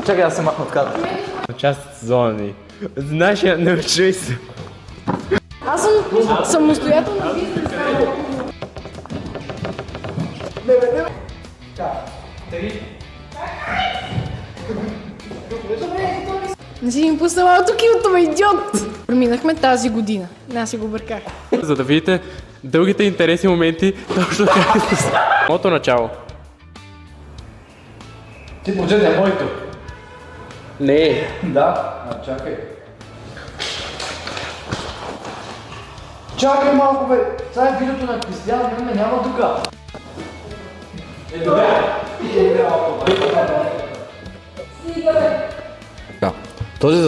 чакай да се махна от кадър. Част от сезона ни. Знаеш, не учи се. Аз съм самостоятелна бизнес. Не си ми пуснала автокилото, бе, идиот! Преминахме тази година. Аз си го бърках. За да видите дългите интересни моменти, точно как сте с... Самото начало. Ти погледни моето. Не. Да, чакай. Чакай малко, бе! Това е видеото на Кристиян, ме няма тук. Добре. Този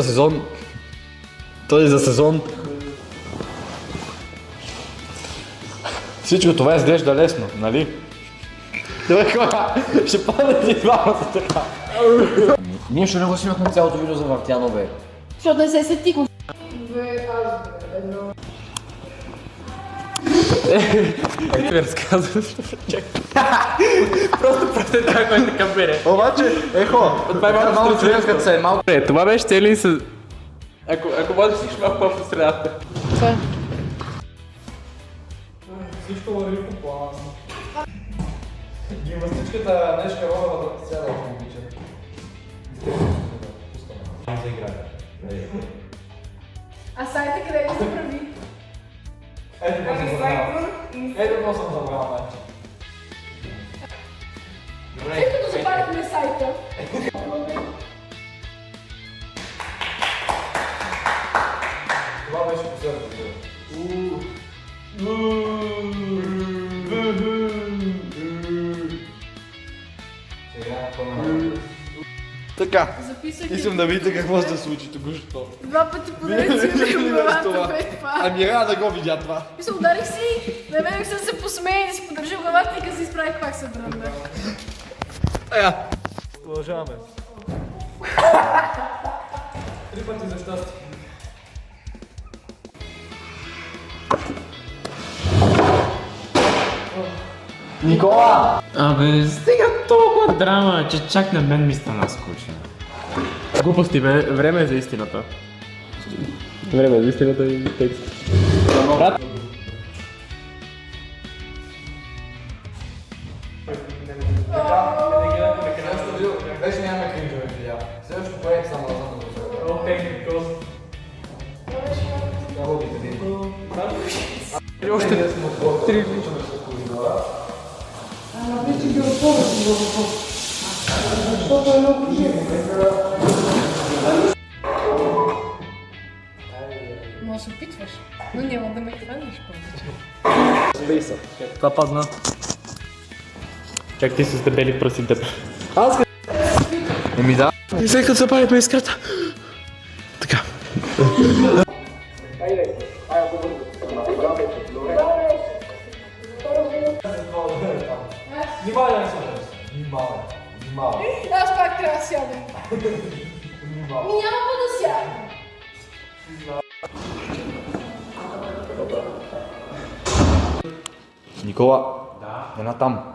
за сезон... Всичко това изглежда лесно, нали? Добре, хора, ще падат и двамата така. Ние ще не го снимахме цялото видео за Вартяно, бе. Защото не се сетих. Как ви разказвам? Просто пратете това, което така бере. Обаче, ехо, Това е малко човек, като се е малко... Това беше целият с... Ако може да си малко по-в средата. Това е. Всичко върви по плана. Гимнастичката днешка роба да сяда, ако обича. За играе. А сайта къде ли се прави? Ето какво съм забрал. Ето какво съм забрал, баче. Тъй като запалихме сайта. Това беше последното видео. Така, Записвайки искам да видите какво се случи току-що. два пъти подред си ударих главата пред това. Ами няма да го видя това. Мисля, ударих си, намерих се да се посмея и да си поддържа главата и като се изправих пак се дръмна. Продължаваме. 3 пъти за щастие. Никола! Абе, стига толкова драма, че чак на мен ми стана скучно. Глупости, бе, време е за истината. Време е за истината и текст. Брат! Вече нямаме кринжове видеа. Следващото проект само да знам да го правя. Да, ходите. Още 3 Може да се опитваш, но няма да ме хванеш повече. Спейса. Това падна. Чак ти с дебели пръси деб. Еми да. И след като запалихме искрата. Така. Внимавай да не се внимавай. Аз пак трябва да сядам. Ми няма по да сядам. Никола, една там.